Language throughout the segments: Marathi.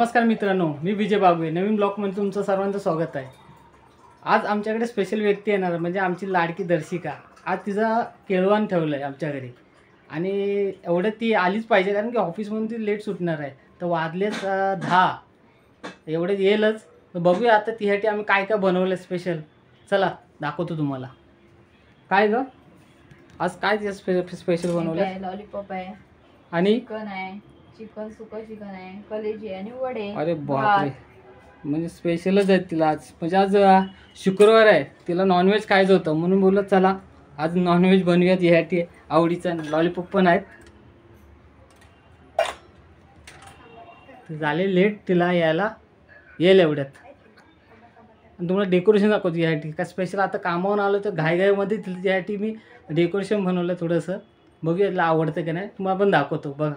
नमस्कार मित्रांनो, मी विजय बागवे. नवीन ब्लॉगमध्ये तुमचं सर्वांचं स्वागत आहे. आज आमच्याकडे स्पेशल व्यक्ती येणार म्हणजे आमची लाडकी दर्शिका. आज तिचा केळवण ठेवलं आहे आमच्या घरी आणि एवढं ती आलीच पाहिजे कारण की ऑफिसमधून ती लेट सुटणार आहे. तर वाजलेच 10 एवढे येईलच. तर बघूया आता तिसाठी आम्ही काय काय बनवलं स्पेशल. चला दाखवतो तुम्हाला. काय ग आज काय स्पेशल बनवलं? लॉलीपॉप आहे आणि चिकन आहे, चिकन सुकं चिकन आहे, कलेजी आणि वडे. अरे बापरे, म्हणजे स्पेशलच आहे तिला आज. म्हणजे आज शुक्रवार आहे, तिला नॉनव्हेज खायचं होतं म्हणून बोललं चला आज नॉनव्हेज बनवूयात. यासाठी आवडीचं लॉलीपॉप पण आहेत. झाले लेट, तिला यायला येईल एवढ्यात. आणि तुम्हाला डेकोरेशन दाखवतो यासाठी. काय स्पेशल आता कामावरून आलो तर घाईघाईमध्ये तिला त्यासाठी मी डेकोरेशन बनवलं थोडंसं. बघूया तिला आवडतं की नाही, तुम्हाला पण दाखवतो बघा.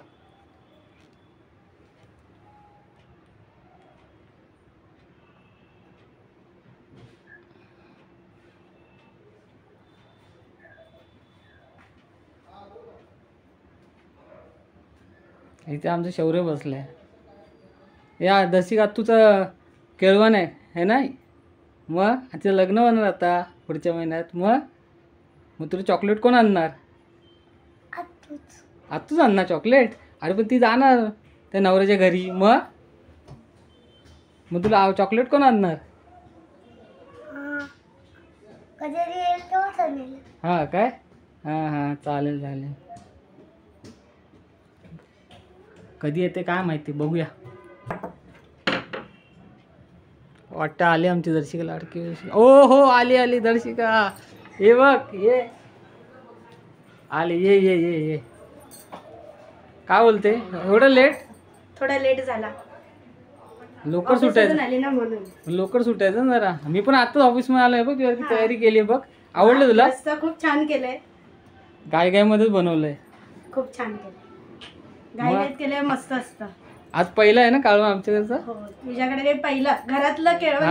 इथे आमचं शौर्य बसलं आहे. या दर्शिका तुझं केळवण आहे नाही? मग तिचं लग्न होणार आता पुढच्या महिन्यात. मग तुला चॉकलेट कोण आणणार? आत्तूच आणणार चॉकलेट? अरे पण ती जाणार त्या नवऱ्याच्या घरी. मग तुला चॉकलेट कोण आणणार? हां काय? हां चालेल चालेल. कधी येते काय माहिती, बघूया. वाटतं आली आमची दर्शिका लाडकी. ओ हो आली दर्शिका. ये बघ ये आली. ये काय बोलते एवढं लेट? थोडा लेट झाला, लवकर सुटायचं ना म्हणून. लवकर सुटायचं ना जरा. मी पण आताच ऑफिसमध्ये आलोय बघ. तयारी केली बघ. आवडलं तुला? मस्त, खूप छान केलंय. गायमध्येच बनवलंय. खूप छान केलंय. गायगायत केलंय, मस्त असतं. आज पहिलं आहे ना काढून आमच्या घरचं. हो, तुझ्याकडे काही पहिलं घरातलं केळवण.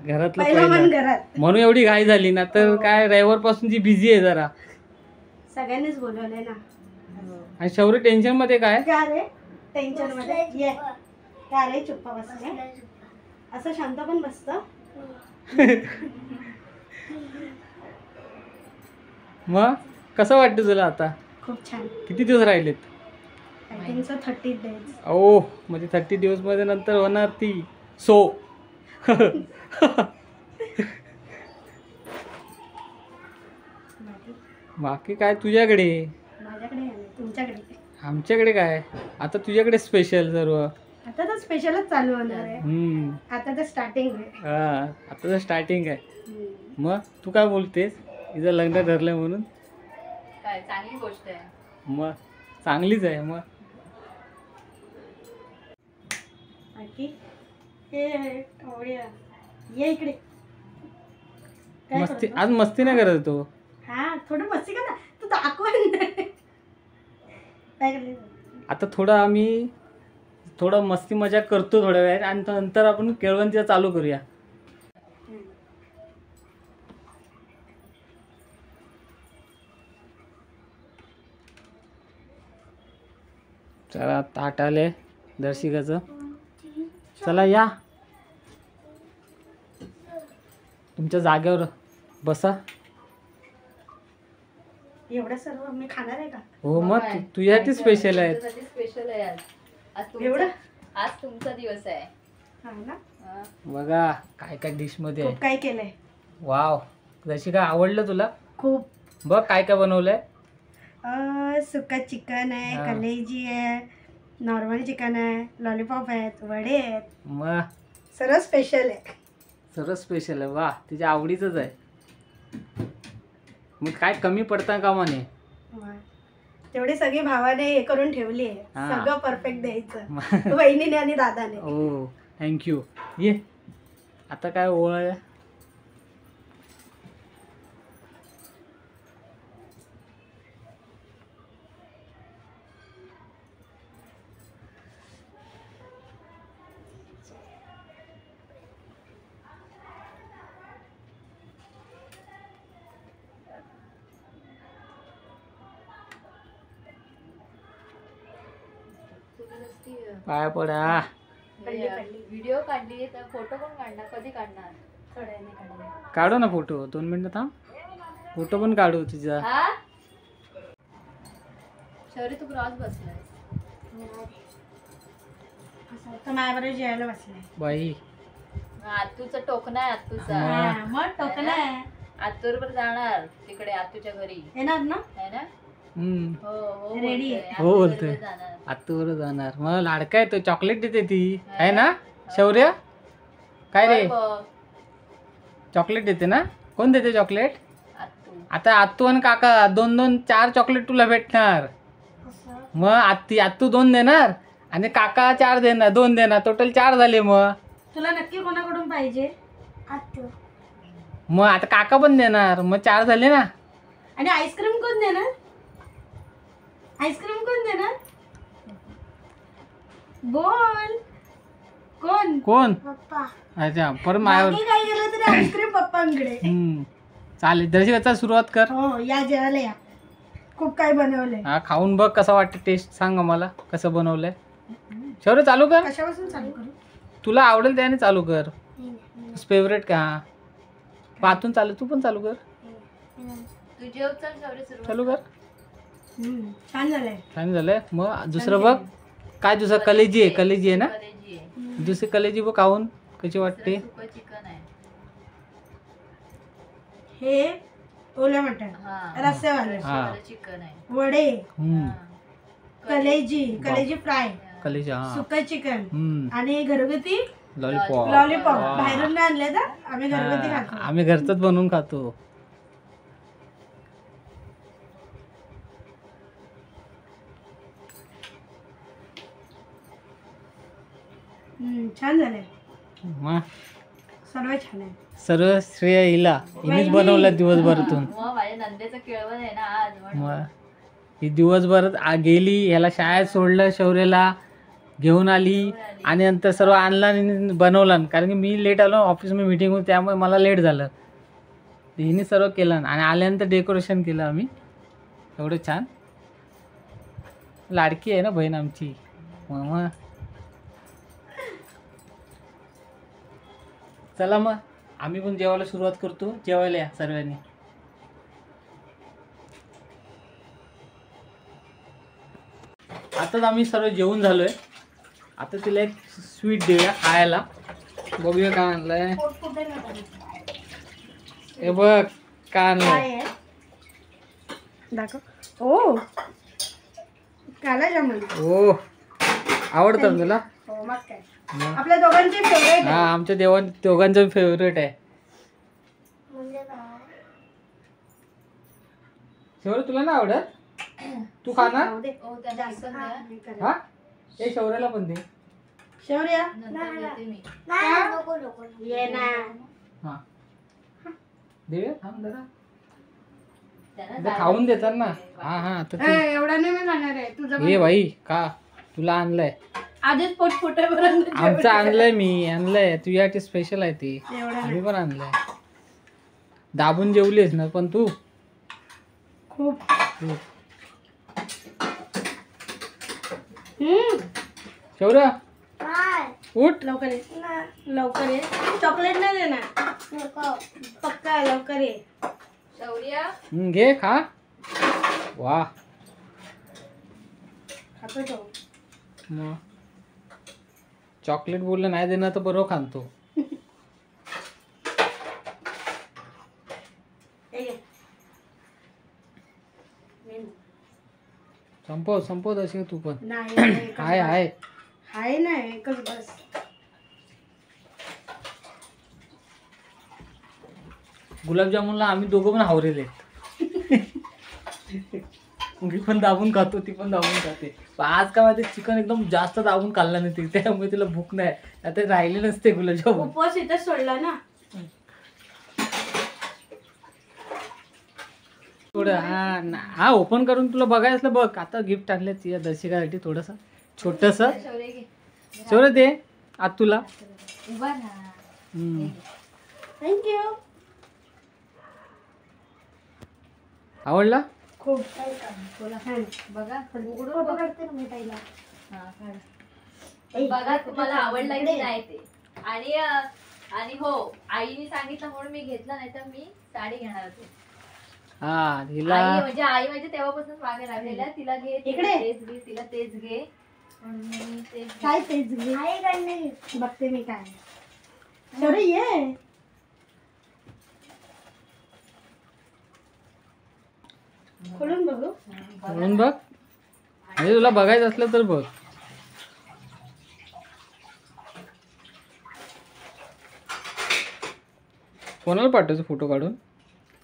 घरातलं पहिलं मन पहिलं घरात. म्हणून एवढी घाई झाली ना. तर काय रविवार पासून ती बिझी आहे जरा. सगळ्यांनीच बोलवलंय ना. आणि शौर्य टेन्शन मध्ये काय? क्या रे टेन्शन मध्ये ये. क्या रे चुप्पा बसले. असं शांत पण बसत. मग कसं वाटतं तुला आता? खूप छान. किती दिवस राहिलेत? I think so 30 days. ओ म्हणजे 30 दिवस मध्ये नंतर होणार ती बाकी काय तुझ्याकडे? माझ्याकडे तुमच्याकडे? आमच्याकडे काय आता तुझ्याकडे स्पेशल सर्व. आता तर स्पेशलच चालू होणार आहे. आता तर स्टार्टिंग आहे. आता तर स्टार्टिंग आहे. मग तू काय बोलतेस? तिचं लग्न ठरलंय म्हणून? काय चांगली गोष्ट आहे. मग चांगलीच आहे. मग बाकी ये इकडे. मस्ती आज मस्ती नाही करत तो. हा थोडं मस्ती कर ना तू. दाखव आता थोडं मस्ती मजा करतो थोड्या वेळ आणि नंतर आपण केळवणच्या चालू करूया. चला ताट आले दर्शिकाचं. चला या तुमच्या जागेवर बसा. एवढं सर्व मी खाणार आहे का? हो मग तुझ्यासाठी स्पेशल आहे. स्पेशल आहे आज. एवढं? आज तुमचा दिवस आहे. हा ना. बघा काय काय डिश मध्ये खूप आहे. काय केलंय. वाव दर्शिका आवडलं तुला? खूप. बघ काय काय बनवलंय. सुका चिकन आहे, हा. कलेजी आहे, नॉर्मल चिकन आहे, लॉलीपॉप आहेत, वडे आहेत. मग सर्व स्पेशल आहे. सर्व स्पेशल आहे. वा तिच्या आवडीचंच आहे. मग काय कमी पडता कामा नये. तेवढी सगळी भावाने हे करून ठेवली आहे. हा. सगळं परफेक्ट द्यायचं वहिनीने आणि दादाने. हो थँक्यू. ये आता काय ओळ. तुझी नुसती पाया पडा. पडली व्हिडिओ काढली तर फोटो पण काढणार, कधी काढणार? थोड्याने काढूया. काढू ना फोटो, 2 मिनिटं थांब. फोटो पण काढू तुझा. हा शौर्य तू क्रॉस बसलाय. तो माझ्याबरोबर जेवायला बसलाय. बाई आतूचा टोकना आहे आतूचा. हा, मग टोकला आहे. आतूवर जाणार तिकडे आतूच्या घरी येणार ना? है ना? हम्म. हो हो Ready बोलतोय. आहे. हो आतूच्या बोलतोय. घरी जाणार. आतूवर जाणार. मग लाडका आहे तो, चॉकलेट देते ती आहे ना शौर्य? काय रे, बघ, चॉकलेट देते ना? कोण देते चॉकलेट? आतू. आता आतू आणि काका 2-2 4 चॉकलेट तुला भेटणार. मग आतू 2 देणार आणि काका 4 देणार, 2 देणार, टोटल 4 झाले. मग तुला नक्की कोणाकडून पाहिजे? मग आता काका पण देणार, मग 4 झाले ना. आणि आईस्क्रीम कोण देणार? आईस्क्रीम कोण देणार? बोल. कोण? कोण? पप्पा. अच्छा, परत माझ्यावर. बाकी काय केलं तरी आईस्क्रीम पप्पांकडे. चालेल, दर्शकाचा सुरुवात कर. हो, या जेवायला या. खूप काही बनवलंय. हा, खाऊन बघ कसं वाटतं, टेस्ट सांग मला कसं बनवलंय. शौर्य चालू कर, कशापासून चालू करू? तुला आवडेल त्याने चालू कर. फेवरेट का? पाहतून चालू, तू पण चालू कर. तू जेव चल शौर्य सुरुवात चालू कर. छान झालंय. छान झालंय. मग दुसरं बघ, काय दुसरं कलेजी आहे, कलेजी आहे ना. कलेजी आहे. दुसरी कलेजी बघ, खाऊन कशी वाटते. सुकं चिकन आहे. हे ओलं मटण, हा रस्सेवाले, हा. चिकन आहे. वडे, हम्म. कलेजी फ्राय, कलेजी, हा. सुकं चिकन हम्म. आणि घरगुती लॉलीपॉप. लॉलीपॉप. बाहेरून नाही आणले तर आम्ही घरगुती हा, खातो. आम्ही घरचंच बनवून खातो. छान झालंय. मग सर्व छान आहे. सर्व श्रेय हिला, हिनेच बनवलं दिवसभरातून. मग माझ्या नंदेचं केळवण आहे ना आज म्हणून. मग ही दिवसभर गेली, ह्याला शाळेत सोडलं, शौर्यला घेऊन आली आणि नंतर सर्व आणलं आणि बनवलं. कारण की मी लेट आलो, ऑफिसमध्ये मीटिंग होती, त्यामुळे मला लेट झालं. हिने सर्व केलं आणि आल्यानंतर डेकोरेशन केलं आम्ही. एवढं छान. लाडकी आहे ना बहीण आमची. मग चला, मग आम्ही पण जेवायला सुरुवात करतो. जेवायला या सर्वांनी. आताच आम्ही सर्व जेवून झालोय. आता तिला एक स्वीट देऊया खायला. बघूया काय आणलंय. हे बघ काय आणलंय. दाखव. ओ, काला जामुन. ओ, आवडतं तुला? हो, मग काय. मग. आपल्या दोघांचे फेवरेट. हा, आमच्या दोघांचं फेवरेट आहे. शौर्य तुला ना आवडत? तू खा ना. हो त्यांना चिकन द्या. हा, हे शौर्याला पण दे. शौर्य नंतर देते मी. ये ना. हा, दे. थांब जरा. त्यांना आता खाऊन देतात ना. हा हा, आता तू. एवढा नाही मी खाणार आहे तुझं. ये भाई का, तुला आणलंय. आधीच पोट फुटेपर्यंत आमचं आणलंय, मी आणलंय तुझ्यासाठी स्पेशल आहे ते. एवढा आम्ही पण आणलंय. दाबून जेवलीस ना पण तू. खूप. शौर्य उठ. लवकर ये. लवकर ये. चॉकलेट नाही देणार. पक्का लवकर ये. शौर्य घे खा. वा, खातो तो. मग चॉकलेट बोललं नाही देणार तर बरोबर खातो. हे घे. संपव तशी तू पण. नाही आहे आहे. हाय नाही एकच बस. गुलाबजामुनला आम्ही दोघं पण हावरेले. मी पण दाबून खातो, ती पण दाबून खाते. पण आज का माहिती चिकन एकदम जास्त दाबून खाल्ला नाही ती, त्यामुळे तिला भूक नाही. आता राहिले नसते गुलाबजामुन. उपवास इथेच सोडला ना. थोडं हा ओपन करून तुला बघायचं असलं बघ. आता गिफ्ट आणले तिच्या दर्शिकासाठी थोडंसं छोटस. शौर्य घे. शौर्य दे आज तुला. उभा राहा. थँक्यू. आवडला? खूप. बोला. छान. बघा फोटो काढते ना मी पहिला. हा काढ. बघा तुम्हाला आवडला की नाही ते. आणि हो, आईने सांगितलं म्हणून मी घेतलं, नाही तर मी साडी घेणार होते. हा हिला आई म्हणजे तेव्हापासून मागे लागलेल्या, तिला घे तेच घे, तिला तेच घे म्हणून मी तेच काय तेच घे. बघते मी काय. शौर्य ये. खोलून बघू. म्हणून बघ, म्हणजे तुला बघायचं असलं तर बघ. कोणाला पाठवायचं फोटो काढून?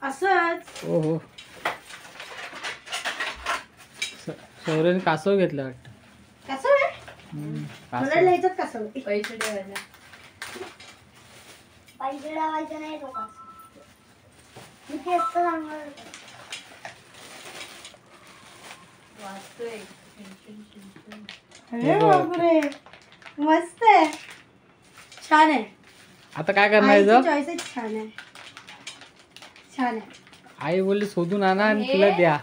असंच. हो हो, शौर्याने कासव घेतलं वाटतं. कसं आहे मला कासव. लिहायचं कसं. पैसे ठेवायला. पैसे लावायचे नाही तो कसं. मी तेच तर सांगणार होते. वाचतोय. अरे बापरे, मस्त आहे, छान आहे. आता काय करणार आहे जर? चॉईसच छान आहे, छान आहे. आई बोलली शोधून आणा आणि हे? तुला द्या.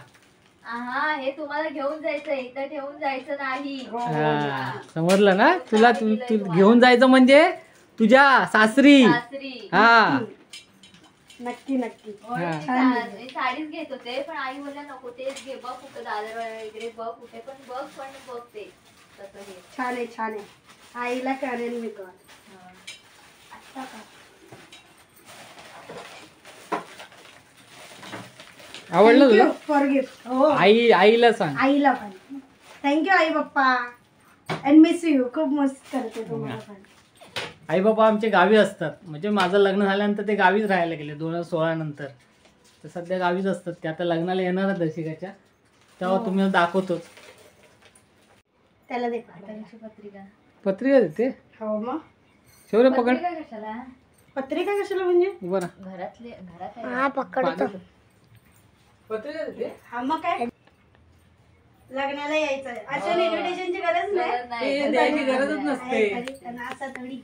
हा, हे तुम्हाला घेऊन जायचं, इथं ठेवून जायचं नाही. हा, समजलं ना तुला? तू घेऊन जायचं म्हणजे तुझ्या सासरी. सासरी. हा नक्की नक्की. म्हणून मी साडीच घेत होते, पण आई बोलल्या नको तेच घे, बघ कुठं दादर वगैरे बघ कुठे पण बघ, पण बघ ते तसं घे. छान आहे, छान आहे. आईला करेन मी कॉल. हा. आता का आवडलं तुला? For gift. हो, आईला सांग. आईला पण थँक्यू आई पप्पा. And miss you. खूप मस्त करते तुम्हाला पण. आई बाबा आमचे गावी असतात, म्हणजे माझं लग्न झाल्यानंतर ते गावीच राहायला गेले 2016 नंतर. तर सध्या गावीच असतात ते. आता लग्नाला येणार आहे दर्शिकाच्या, तेव्हा तुम्ही दाखवतोच. त्याला दे त्यांची पत्रिका. पत्रिका देते. हो मग शौर्य पकड. पत्रिका कशाला? पत्रिका कशाला म्हणजे? उभं राहा. घरात आहे. पकडतो. पत्रिका देते. हा मग काय, लग्नाला यायचं. अशा इन्व्हिटेशनची गरज गरज नाही. ते द्यायची गरजच नसते. असं थोडी.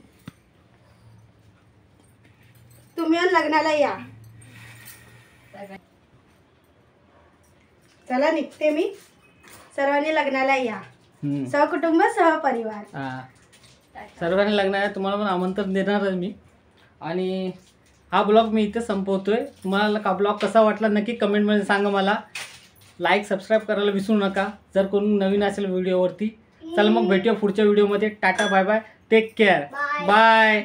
तुम्ही पण लग्नाला या. चला निघते मी. सर्वांनी लग्नाला या, सहकुटुंब सहपरिवार. हा, सर्वांनी लग्नाला तुम्हाला पण आमंत्रण देणार आहे मी. आणि हा ब्लॉग मी इथे संपवतोय. तुम्हाला का ब्लॉग कसा वाटला नक्की कमेंटमध्ये सांगा मला. लाईक सबस्क्राईब करायला विसरू नका जर कोणी नवीन असेल व्हिडिओवरती. चला मग भेटूया पुढच्या व्हिडिओमध्ये. Tata bye bye, take care, bye.